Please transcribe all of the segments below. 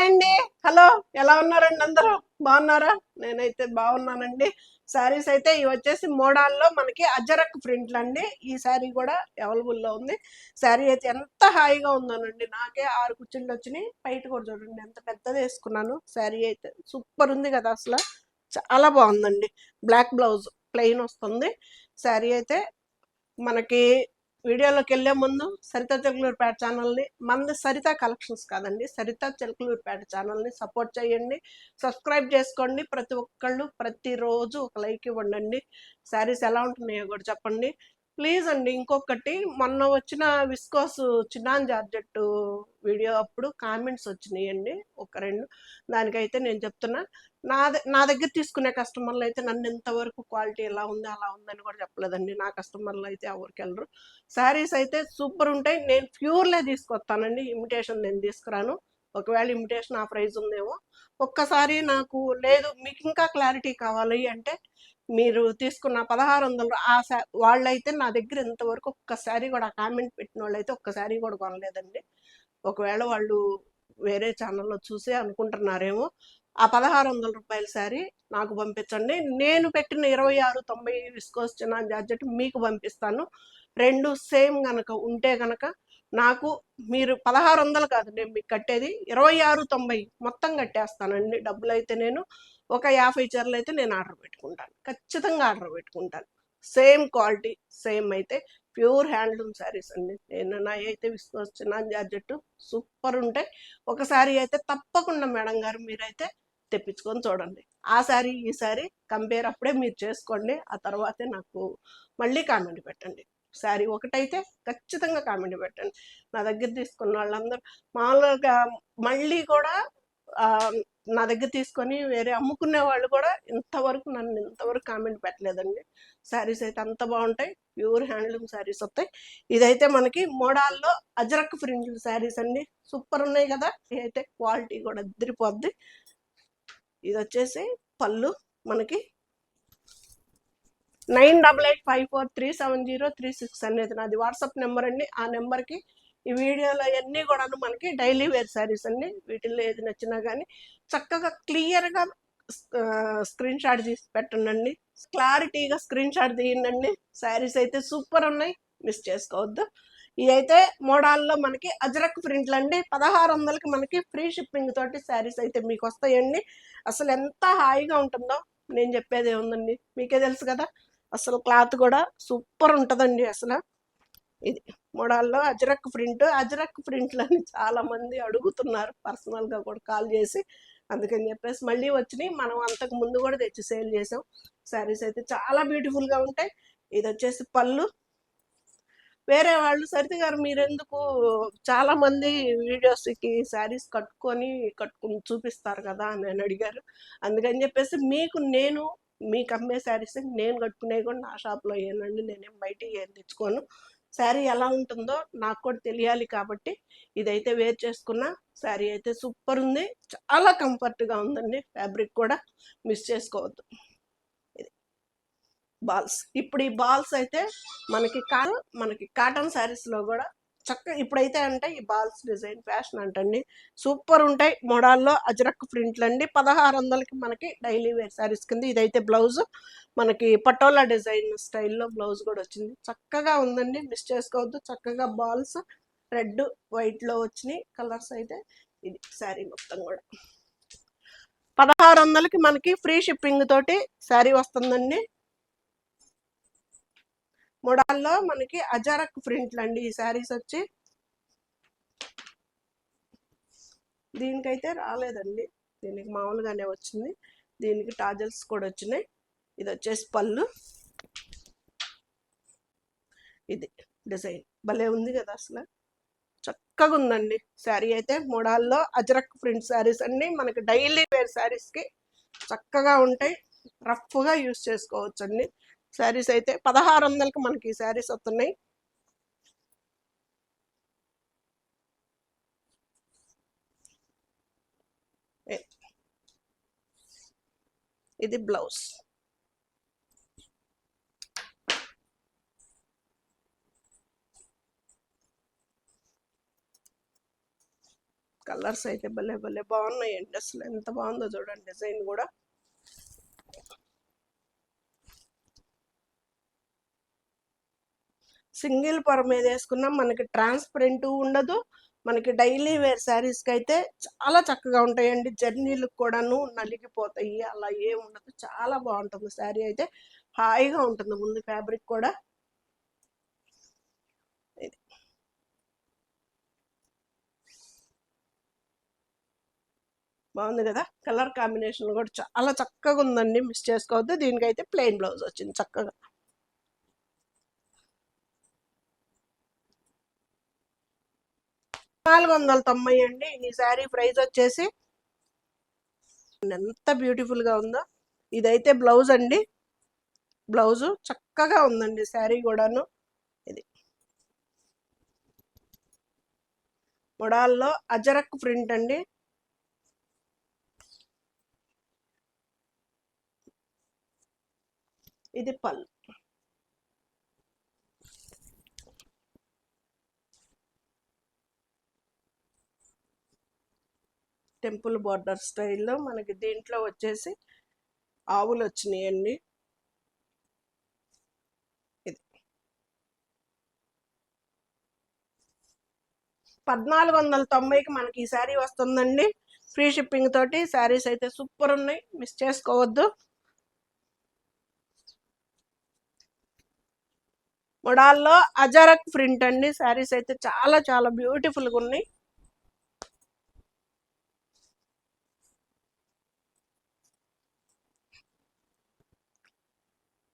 Hi అండి. Hello. ఎలా ఉన్నారండి అందరూ? బాగున్నారా? నేనైతే బాగున్నానండి. శారీస్ అయితే ఇవి వచ్చేసి మోడాల్లో మనకి అజరక్ ప్రింట్లు అండి. ఈ శారీ కూడా అవైలబుల్లో ఉంది. శారీ అయితే ఎంత హాయిగా ఉందోనండి. నాకే 6 కుర్చీలు వచ్చినాయి. బయట కూడా చూడండి ఎంత పెద్దది వేసుకున్నాను. శారీ అయితే సూపర్ ఉంది కదా అసలు. చాలా బాగుందండి. బ్లాక్ బ్లౌజ్ ప్లెయిన్ వస్తుంది. శారీ అయితే మనకి వీడియోలోకి వెళ్ళే ముందు సరిత చిలకలూరిపేట ఛానల్ని, మనది సరిత కలెక్షన్స్ కాదండి, సరిత చిలకలూరిపేట ఛానల్ని సపోర్ట్ చేయండి, సబ్స్క్రైబ్ చేసుకోండి. ప్రతి ఒక్కళ్ళు ప్రతిరోజు ఒక లైక్ ఇవ్వండి. శారీస్ ఎలా ఉంటున్నాయో కూడా చెప్పండి ప్లీజ్ అండి. ఇంకొకటి, మొన్న వచ్చిన విస్కోస్ చిన్నాన్ జార్జెట్ వీడియో అప్పుడు కామెంట్స్ వచ్చినాయండి ఒక రెండు. దానికైతే నేను చెప్తున్నా, నా దగ్గర తీసుకునే కస్టమర్లు అయితే నన్ను ఇంతవరకు క్వాలిటీ ఎలా ఉంది అలా ఉందని కూడా చెప్పలేదండి. నా కస్టమర్లు అయితే ఎవరికి వెళ్ళరు. శారీస్ అయితే సూపర్ ఉంటాయి. నేను ప్యూర్లే తీసుకొస్తానండి, ఇమిటేషన్ నేను తీసుకురాను. ఒకవేళ ఇమిటేషన్ ఆ ప్రైస్ ఉందేమో. ఒక్కసారి నాకు లేదు మీకు ఇంకా క్లారిటీ కావాలి అంటే, మీరు తీసుకున్న 1600 వాళ్ళైతే నా దగ్గర ఇంతవరకు ఒక్కసారి కూడా కామెంట్ పెట్టిన వాళ్ళు అయితే ఒక్కసారి కూడా కొనలేదండి. ఒకవేళ వాళ్ళు వేరే ఛానల్లో చూసి అనుకుంటున్నారేమో. ఆ 1600 రూపాయల శారీ నాకు పంపించండి. నేను పెట్టిన 2690 విస్కోస్ చిన్న జార్జెట్ మీకు పంపిస్తాను. రెండు సేమ్ గనక ఉంటే గనక నాకు మీరు 1600 కాదు నేను మీకు కట్టేది 2690 మొత్తం కట్టేస్తానండి. డబ్బులు అయితే నేను ఒక 50 చీరలు అయితే నేను ఆర్డర్ పెట్టుకుంటాను, ఖచ్చితంగా ఆర్డర్ పెట్టుకుంటాను. సేమ్ క్వాలిటీ సేమ్ అయితే ప్యూర్ హ్యాండ్లూమ్ శారీస్ అండి. నేను నా అయితే విస్కోస్ చిన్న జార్జెట్ సూపర్ ఉంటాయి. ఒక శారీ అయితే తప్పకుండా మేడం గారు మీరైతే తెప్పించుకొని చూడండి. ఆ శారీ ఈ శారీ కంపేర్ అప్పుడే మీరు చేసుకోండి. ఆ తర్వాతే నాకు మళ్ళీ కామెంట్ పెట్టండి. శారీ ఒకటైతే ఖచ్చితంగా కామెంట్ పెట్టండి. నా దగ్గర తీసుకున్న వాళ్ళందరూ మామూలుగా మళ్ళీ కూడా నా దగ్గర తీసుకొని వేరే అమ్ముకునే వాళ్ళు కూడా నన్ను ఇంతవరకు కామెంట్ పెట్టలేదండి. శారీస్ అయితే అంత బాగుంటాయి. ప్యూర్ హ్యాండ్లూమ్ శారీస్ వస్తాయి. ఇదైతే మనకి మోడాల్లో అజరక్ ప్రింట్ శారీస్ అండి. సూపర్ ఉన్నాయి కదా. అయితే క్వాలిటీ కూడా అదిరిపోద్ది. ఇది వచ్చేసి పళ్ళు మనకి 9885437036 అనేది నాది వాట్సాప్ నెంబర్ అండి. ఆ నెంబర్కి ఈ వీడియోలో అన్నీ కూడా మనకి డైలీ వేర్ శారీస్ అండి. వీటిల్లో ఏది నచ్చినా కానీ చక్కగా క్లియర్గా స్క్రీన్ షాట్ తీసి పెట్టండి. క్లారిటీగా స్క్రీన్ షాట్ తీయండి. శారీస్ అయితే సూపర్ ఉన్నాయి, మిస్ చేసుకోవద్దు. ఇవి అయితే మోడాల్లో మనకి అజరక్ ప్రింట్లు అండి. 1600కి మనకి ఫ్రీ షిప్పింగ్ తోటి శారీస్ అయితే మీకు వస్తాయండి. అసలు ఎంత హాయిగా ఉంటుందో నేను చెప్పేది ఏముందండి, మీకే తెలుసు కదా. అసలు క్లాత్ కూడా సూపర్ ఉంటుందండి. అసలు ఇది మోడాల్లో అజరక్ ప్రింట్లు అని చాలా మంది అడుగుతున్నారు, పర్సనల్గా కూడా కాల్ చేసి. అందుకని చెప్పేసి మళ్ళీ వచ్చినాయి. మనం అంతకు ముందు కూడా తెచ్చి సేల్ చేసాం. శారీస్ అయితే చాలా బ్యూటిఫుల్గా ఉంటాయి. ఇది వచ్చేసి పళ్ళు. వేరే వాళ్ళు సరిత గారు మీరెందుకు చాలా మంది వీడియోస్కి శారీస్ కట్టుకుని చూపిస్తారు కదా అని అడిగారు. అందుకని చెప్పేసి మీకు అమ్మే శారీస్ నేను కట్టుకునేవి కూడా నా షాప్లో అయ్యానండి. నేనేం బయటికి ఏం తెచ్చుకోను. శారీ ఎలా ఉంటుందో నాకు కూడా తెలియాలి కాబట్టి ఇదైతే వేర్ చేసుకున్న శారీ అయితే సూపర్ ఉంది. చాలా కంఫర్ట్గా ఉందండి. ఫ్యాబ్రిక్ కూడా మిస్ చేసుకోవద్దు. బాల్స్, ఇప్పుడు ఈ బాల్స్ అయితే మనకి కాటన్ శారీస్లో కూడా ఇప్పుడైతే అంటే ఈ బాల్స్ డిజైన్ ఫ్యాషన్ అంటండి. సూపర్ ఉంటాయి. మోడాల్లో అజరక్ ప్రింట్లు అండి. 1600కి మనకి డైలీ వేర్ శారీస్ కింద. ఇదైతే బ్లౌజ్ మనకి పటోలా డిజైన్ స్టైల్లో బ్లౌజ్ కూడా వచ్చింది. చక్కగా ఉందండి, మిస్ చేసుకోవద్దు. చక్కగా బాల్స్ రెడ్ వైట్లో వచ్చినాయి కలర్స్ అయితే. ఇది శారీ మొత్తం కూడా 1600కి మనకి ఫ్రీ షిప్పింగ్ తోటి శారీ వస్తుందండి. మోడాల్లో మనకి అజరక్ ప్రింట్లు అండి ఈ శారీస్ వచ్చి. దీనికైతే రాలేదండి, దీనికి మామూలుగానే వచ్చింది. దీనికి టాజల్స్ కూడా వచ్చినాయి. ఇది వచ్చేసి పళ్ళు. ఇది డిజైన్ భలే ఉంది కదా, అసలు చక్కగా ఉందండి. శారీ అయితే మోడాల్లో అజరక్ ప్రింట్ శారీస్ అన్ని మనకి డైలీ వేర్ శారీస్కి చక్కగా ఉంటాయి. రఫ్గా యూస్ చేసుకోవచ్చు అండి. శారీస్ అయితే 1600కి మనకి ఈ శారీస్ వస్తున్నాయి. ఇది బ్లౌజ్. కలర్స్ అయితే భలే భలే బాగున్నాయండి. అసలు ఎంత బాగుందో చూడండి డిజైన్ కూడా. సింగిల్ పొర మీద వేసుకున్నాం, మనకి ట్రాన్స్పరెంట్ ఉండదు. మనకి డైలీ వేర్ శారీస్కి అయితే చాలా చక్కగా ఉంటాయండి. జర్నీలకు కూడాను నలిగిపోతాయి, అలా ఏం ఉండదు. చాలా బాగుంటుంది శారీ అయితే, హాయిగా ఉంటుంది. ముందు ఫ్యాబ్రిక్ కూడా ఇది బాగుంది కదా. కలర్ కాంబినేషన్ కూడా చాలా చక్కగా ఉందండి, మిస్ చేసుకోవద్దు. దీనికైతే ప్లెయిన్ బ్లౌజ్ వచ్చింది చక్కగా. 490 అండి ఈ శారీ ప్రైస్ వచ్చేసి. ఎంత బ్యూటిఫుల్ గా ఉందో. ఇదైతే బ్లౌజ్ అండి, బ్లౌజు చక్కగా ఉందండి శారీ కూడాను. ఇది మొడాల్లో అజరక్ ప్రింట్ అండి. ఇది పళ్ళు. టెంపుల్ బార్డర్ స్టైల్లో మనకి దీంట్లో వచ్చేసి ఆవులు వచ్చినాయండి. ఇది 1490కి మనకి ఈ శారీ వస్తుందండి, ఫ్రీ షిప్పింగ్ తోటి. శారీస్ అయితే సూపర్ ఉన్నాయి, మిస్ చేసుకోవద్దు. మొడాల్లో అజరక్ ప్రింట్ అండి. శారీస్ అయితే చాలా చాలా బ్యూటిఫుల్గా ఉన్నాయి.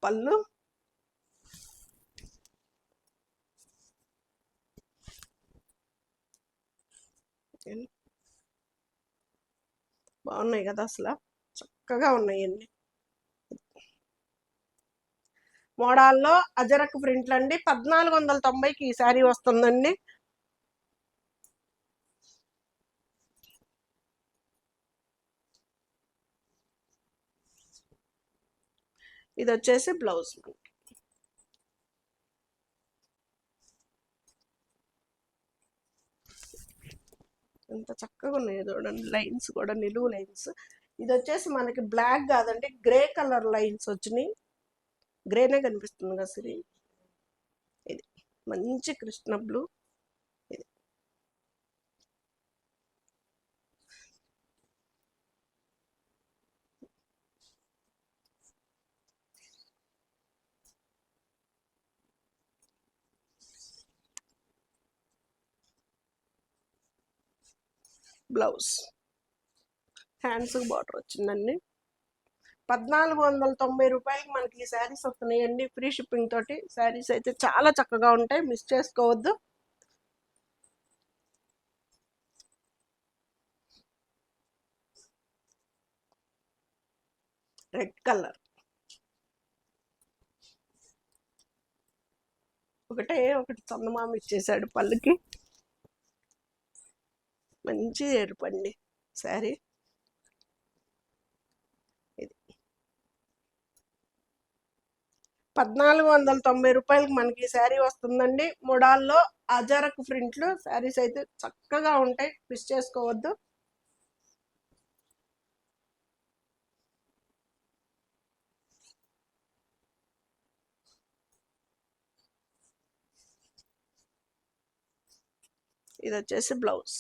పళ్ళు బాగున్నాయి కదా, అసలు చక్కగా ఉన్నాయండి. మోడాల్లో అజరక్ ప్రింట్లు అండి. 1490కి ఈ శారీ వస్తుందండి. ఇది వచ్చేసి బ్లౌజ్. ఎంత చక్కగా ఉన్నాయో చూడండి, లైన్స్ కూడా నిలువు లైన్స్. ఇది వచ్చేసి మనకి బ్లాక్ కాదండి, గ్రే కలర్ లైన్స్ వచ్చినాయి. గ్రేనే కనిపిస్తుంది కదా సిరి. ఇది మంచి కృష్ణ బ్లూ. ఇది బ్లౌజ్. హ్యాండ్స్ బార్డర్ వచ్చిందండి. 1490 రూపాయలకి మనకి ఈ శారీస్ వస్తున్నాయండి, ఫ్రీ షిప్పింగ్ తోటి. శారీస్ అయితే చాలా చక్కగా ఉంటాయి, మిస్ చేసుకోవద్దు. రెడ్ కలర్ ఒకటి చందమామ ఇచ్చేసాడు పళ్ళుకి. మంచి ఎరుపండి శారీ. ఇది 1490 రూపాయలకి మనకి శారీ వస్తుందండి. మొడాల్లో అజరక్ ప్రింట్లు. శారీస్ అయితే చక్కగా ఉంటాయి, మిస్ చేసుకోవద్దు. ఇది వచ్చేసి బ్లౌజ్.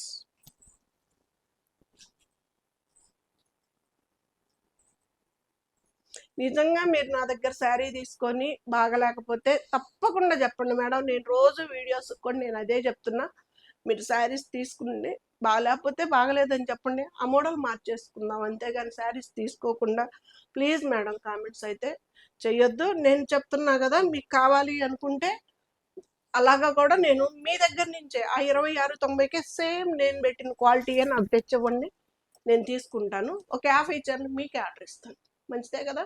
నిజంగా మీరు నా దగ్గర శారీ తీసుకొని బాగలేకపోతే తప్పకుండా చెప్పండి మేడం. నేను రోజు వీడియోస్ కూడా నేను అదే చెప్తున్నా, మీరు శారీస్ తీసుకుని బాగాలేకపోతే బాగలేదని చెప్పండి, ఆ మోడల్ మార్చేసుకుందాం. అంతేగాని శారీస్ తీసుకోకుండా ప్లీజ్ మేడం కామెంట్స్ అయితే చెయ్యొద్దు. నేను చెప్తున్నా కదా, మీకు కావాలి అనుకుంటే అలాగా కూడా నేను మీ దగ్గర నుంచే ఆ 2690కే సేమ్ నేను పెట్టిన క్వాలిటీయే నాకు తెచ్చివ్వండి, నేను తీసుకుంటాను. ఒక 50 చీరలు మీకే ఆర్డర్ ఇస్తాను, మంచిదే కదా.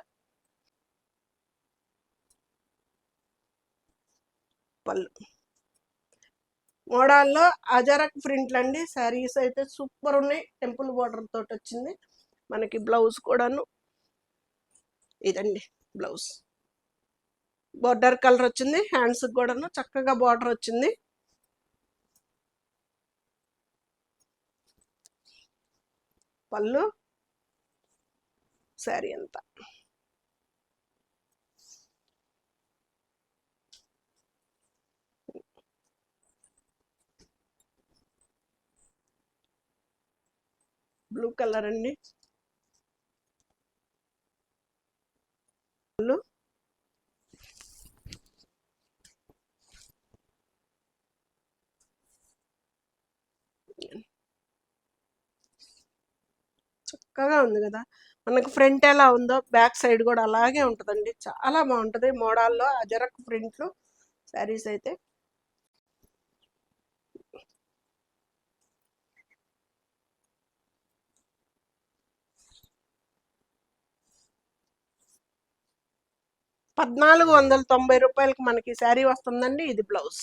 పళ్ళు మోడాల్లో అజరక్ ప్రింట్లు అండి. శారీస్ అయితే సూపర్ ఉన్నాయి, టెంపుల్ బార్డర్ తోటి వచ్చింది. మనకి బ్లౌజ్ కూడాను ఇదండి, బ్లౌజ్ బార్డర్ కలర్ వచ్చింది. హ్యాండ్స్ కూడాను చక్కగా బార్డర్ వచ్చింది. పళ్ళు, శారీ అంతా. బ్లూ కలర్ అండి. పళ్ళు, చక్కగా ఉంది కదా. మనకు ఫ్రంట్ ఎలా ఉందో బ్యాక్ సైడ్ కూడా అలాగే ఉంటుందండి. చాలా బాగుంటుంది మోడల్లో అజరక్ ప్రింట్లు శారీస్ అయితే. రూ. 1490 మనకి శారీ వస్తుందండి. ఇది బ్లౌజ్.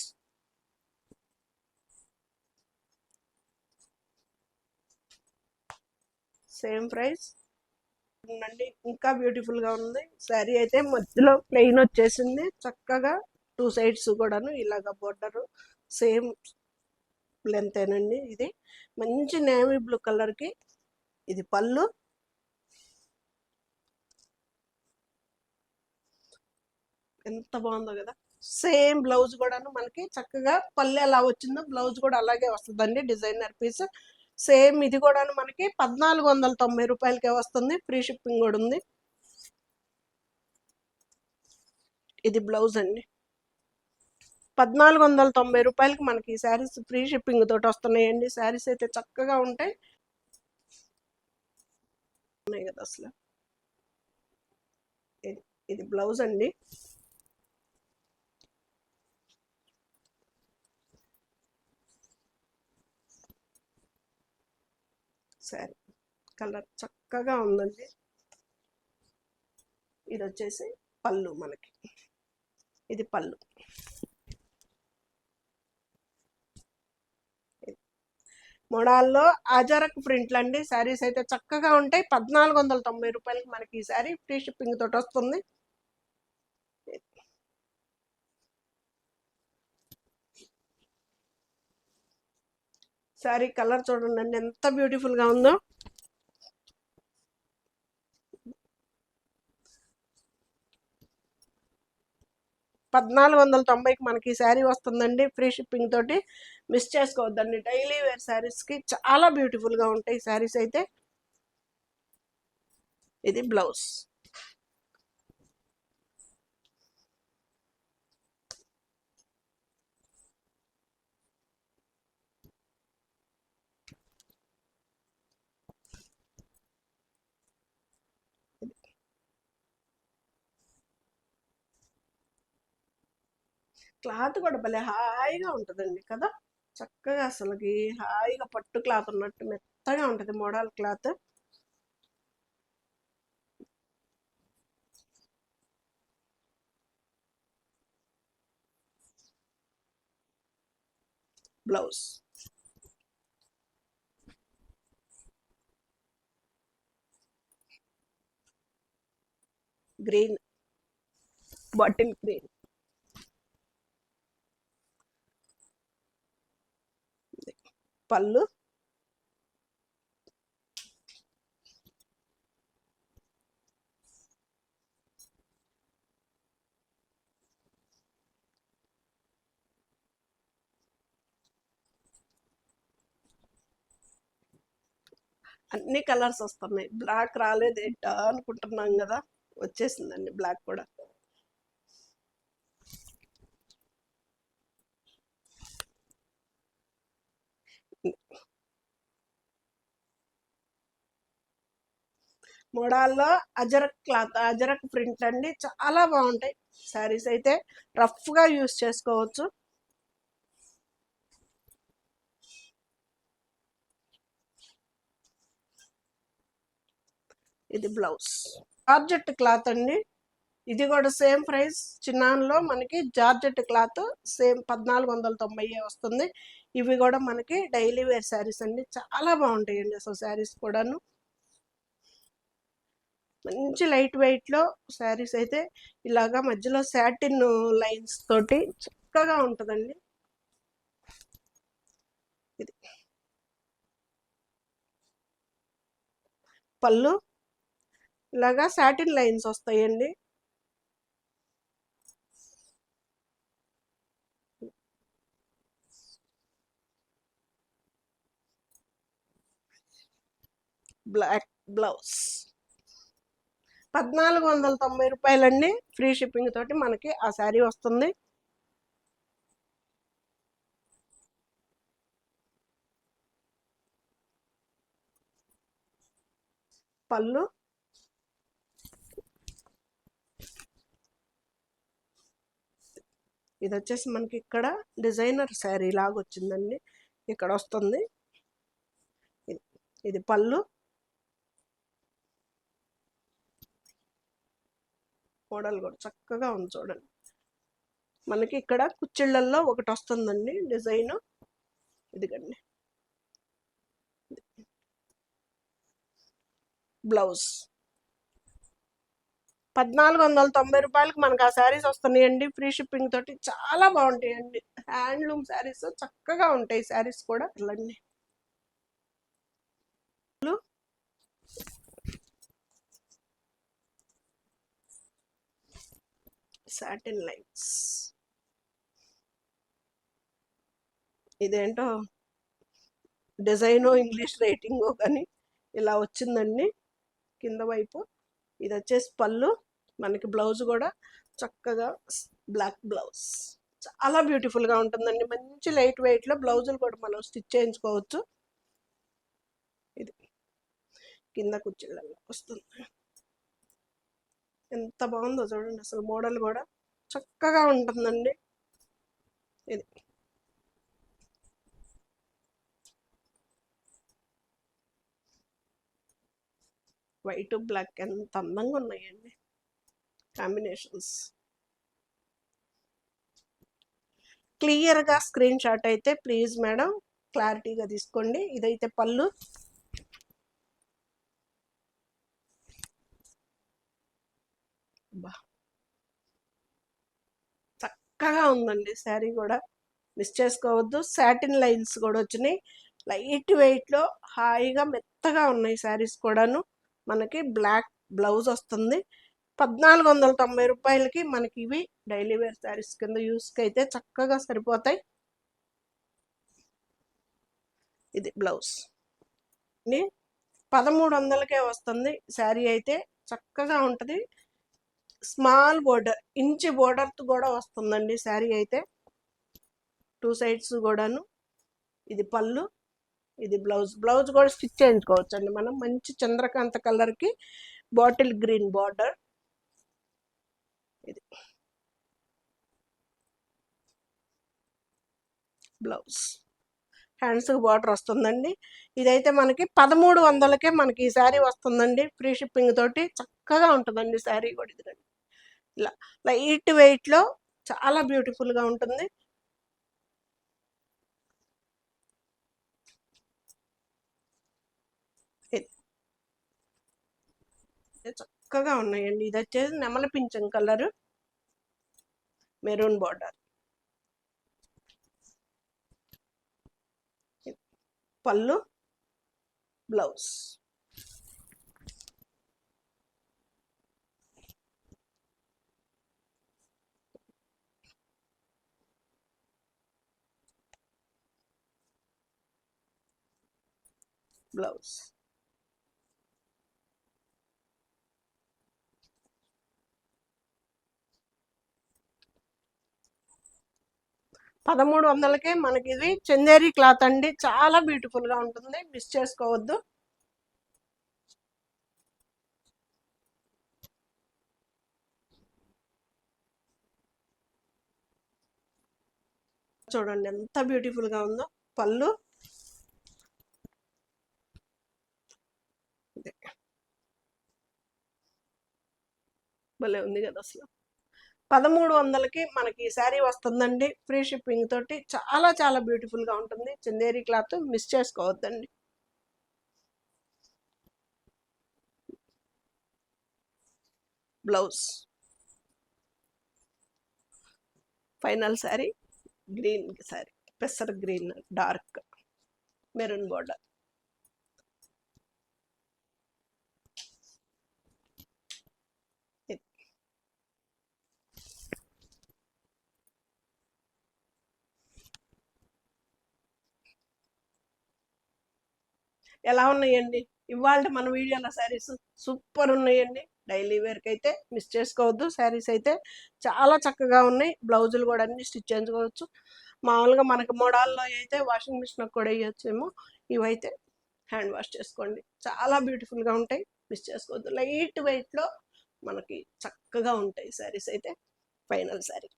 సేమ్ ప్రైస్ అండి. ఇంకా బ్యూటిఫుల్ గా ఉంది శారీ అయితే. మధ్యలో ప్లెయిన్ వచ్చేసింది చక్కగా. 2 సైడ్స్ కూడాను ఇలాగ బోర్డర్ సేమ్ లెంత్ ఏనండి. ఇది మంచి నేవీ బ్లూ కలర్ కి ఇది పళ్ళు. ఎంత బాగుందో కదా. సేమ్ బ్లౌజ్ కూడాను మనకి చక్కగా పళ్ళు ఎలా వచ్చిందో బ్లౌజ్ కూడా అలాగే వస్తుందండి. Designer piece same. ఇది కూడాను మనకి 1490 వస్తుంది. ఫ్రీ షిప్పింగ్ కూడా ఉంది. ఇది బ్లౌజ్ అండి. 1490 మనకి ఈ శారీస్ ఫ్రీ షిప్పింగ్ తోటి వస్తున్నాయండి. శారీస్ అయితే చక్కగా ఉంటాయి కదా అసలు. ఇది బ్లౌజ్ అండి. శారీ కలర్ చక్కగా ఉందండి. ఇది వచ్చేసి పళ్ళు మనకి. ఇది పళ్ళు. మోడాల్లో అజరక్ ప్రింట్లు అండి. శారీస్ అయితే చక్కగా ఉంటాయి. 1490 మనకి ఈ శారీ ఫ్రీ షిప్పింగ్ తోటి వస్తుంది. శారీ కలర్ చూడండి ఎంత బ్యూటిఫుల్ గా ఉందో. 1490 మనకి ఈ శారీ వస్తుందండి ఫ్రీ షిప్పింగ్ తోటి. మిస్ చేసుకోవద్దండి. డైలీ వేర్ శారీస్ కి చాలా బ్యూటిఫుల్ గా ఉంటాయి శారీస్ అయితే. ఇది బ్లౌజ్. క్లాత్ కూడా భలే హాయిగా ఉంటుందండి కదా. చక్కగా అసలుకి హాయిగా పట్టు క్లాత్ ఉన్నట్టు మెత్తగా ఉంటుంది model cloth. Blouse green, bottle green. పళ్ళు, అన్ని కలర్స్ వస్తున్నాయి. బ్లాక్ రాలేదేంటా అనుకుంటున్నాం కదా. వచ్చేసిందండి బ్లాక్ కూడా. మోడాల్లో అజరక్ క్లాత్, అజరక్ ప్రింట్ అండి. చాలా బాగుంటాయి శారీస్ అయితే. రఫ్ గా యూస్ చేసుకోవచ్చు. ఇది బ్లౌజ్. జార్జెట్ క్లాత్ అండి. ఇది కూడా సేమ్ ప్రైస్. చిన్నాన్లో మనకి జార్జెట్ క్లాత్ సేమ్ 1490 వస్తుంది. ఇవి కూడా మనకి డైలీ వేర్ శారీస్ అండి. చాలా బాగుంటాయండి అసలు శారీస్ కూడాను. మంచి లైట్ వెయిట్ లో శారీస్ అయితే ఇలాగా మధ్యలో సాటిన్ లైన్స్ తోటి చక్కగా ఉంటుందండి. ఇది పళ్ళు ఇలాగా సాటిన్ లైన్స్ వస్తాయండి. బ్లాక్ బ్లౌజ్ 1490 రూపాయలండి. ఫ్రీ షిప్పింగ్ తోటి మనకి ఆ శారీ వస్తుంది. పళ్ళు ఇది వచ్చేసి మనకి ఇక్కడ డిజైనర్ శారీ లాగా వచ్చిందండి. ఇక్కడ వస్తుంది. ఇది పళ్ళు. మోడల్ కూడా చక్కగా ఉంది చూడండి. మనకి ఇక్కడ కుచ్చిళ్ళల్లో ఒకటి వస్తుందండి డిజైన్. ఇదిగండి బ్లౌజ్ 1490 రూపాయలకి మనకు ఆ శారీస్ వస్తున్నాయండి. ఫ్రీ షిప్పింగ్ తోటి చాలా బాగుంటాయండి. హ్యాండ్లూమ్ శారీస్ చక్కగా ఉంటాయి. శారీస్ కూడా ఇలాంటి సాటిన్ లైన్స్. ఇదేంటో డిజైనో ఇంగ్లీష్ రైటింగో కానీ ఇలా వచ్చిందండి కింద వైపు. ఇది వచ్చేసి పళ్ళు. మనకి బ్లౌజ్ కూడా చక్కగా బ్లాక్ బ్లౌజ్ చాలా బ్యూటిఫుల్గా ఉంటుందండి. మంచి లైట్ వెయిట్లో బ్లౌజులు కూడా మనం స్టిచ్ చేయించుకోవచ్చు. ఇది కింద కుచ్చిళ్ళల్లో వస్తుంది. ఎంత బాగుందో చూడండి. అసలు మోడల్ కూడా చక్కగా ఉంటుందండి. ఇది వైట్ బ్లాక్ ఎంత అందంగా ఉన్నాయండి కాంబినేషన్స్. క్లియర్గా స్క్రీన్ షాట్ అయితే ప్లీజ్ మేడం క్లారిటీగా తీసుకోండి. ఇదైతే పళ్ళు. చక్కగా ఉందండి శారీ కూడా, మిస్ చేసుకోవద్దు. సాటిన్ లైన్స్ కూడా వచ్చినాయి. లైట్ వెయిట్లో హాయిగా మెత్తగా ఉన్నాయి శారీస్ కూడాను. మనకి బ్లాక్ బ్లౌజ్ వస్తుంది. 1490 రూపాయలకి మనకి ఇవి డైలీ వేర్ శారీస్ కింద యూస్కి అయితే చక్కగా సరిపోతాయి. ఇది బ్లౌజ్ 1300కే వస్తుంది. శారీ అయితే చక్కగా ఉంటుంది. స్మాల్ బోర్డర్, ఇంచి బోర్డర్ కూడా వస్తుందండి శారీ అయితే, 2 సైడ్స్ కూడాను. ఇది పళ్ళు. ఇది బ్లౌజ్. బ్లౌజ్ కూడా స్టిచ్ చేయించుకోవచ్చు అండి మనం. మంచి చంద్రకాంత కలర్కి బాటిల్ గ్రీన్ బార్డర్. ఇది బ్లౌజ్. హ్యాండ్స్ బార్డర్ వస్తుందండి. ఇదైతే మనకి 1300కే మనకి ఈ శారీ వస్తుందండి. ఫ్రీ షిప్పింగ్ తోటి చక్కగా ఉంటుందండి శారీ కూడా. ఇదిగండి ఇలా లైట్ వెయిట్లో చాలా బ్యూటిఫుల్గా ఉంటుంది. చక్కగా ఉన్నాయండి. ఇది వచ్చేసి నెమల పింఛం కలర్, మెరూన్ బార్డర్. పళ్ళు బ్లౌజ్. బ్లౌజ్ 1300కే మనకి ఇది చందేరి క్లాత్ అండి. చాలా బ్యూటిఫుల్గా ఉంటుంది. మిస్ చేసుకోవద్దు. చూడండి ఎంత బ్యూటిఫుల్గా ఉందో. పళ్ళు భలే ఉంది కదా అసలు. 1300కి మనకి ఈ శారీ వస్తుందండి. ఫ్రీ షిప్పింగ్ తోటి చాలా చాలా బ్యూటిఫుల్గా ఉంటుంది. చందేరి క్లాత్ మిస్ చేసుకోవద్దండి. Blouse. Final sari green sari, పెసర్ గ్రీన్ డార్క్ మెరూన్ బార్డర్. ఎలా ఉన్నాయండి ఇవాళ మన వీడియోలో శారీస్? సూపర్ ఉన్నాయండి. డైలీ వేర్కి అయితే మిస్ చేసుకోవద్దు. శారీస్ అయితే చాలా చక్కగా ఉన్నాయి. బ్లౌజులు కూడా అన్ని స్టిచ్ చేయించుకోవచ్చు. మామూలుగా మనకి మోడాల్లో అయితే వాషింగ్ మిషన్ కూడా వేయచ్చేమో. ఇవైతే హ్యాండ్ వాష్ చేసుకోండి. చాలా బ్యూటిఫుల్గా ఉంటాయి. మిస్ చేసుకోవద్దు. లైట్ వెయిట్లో మనకి చక్కగా ఉంటాయి శారీస్ అయితే. ఫైనల్ శారీ.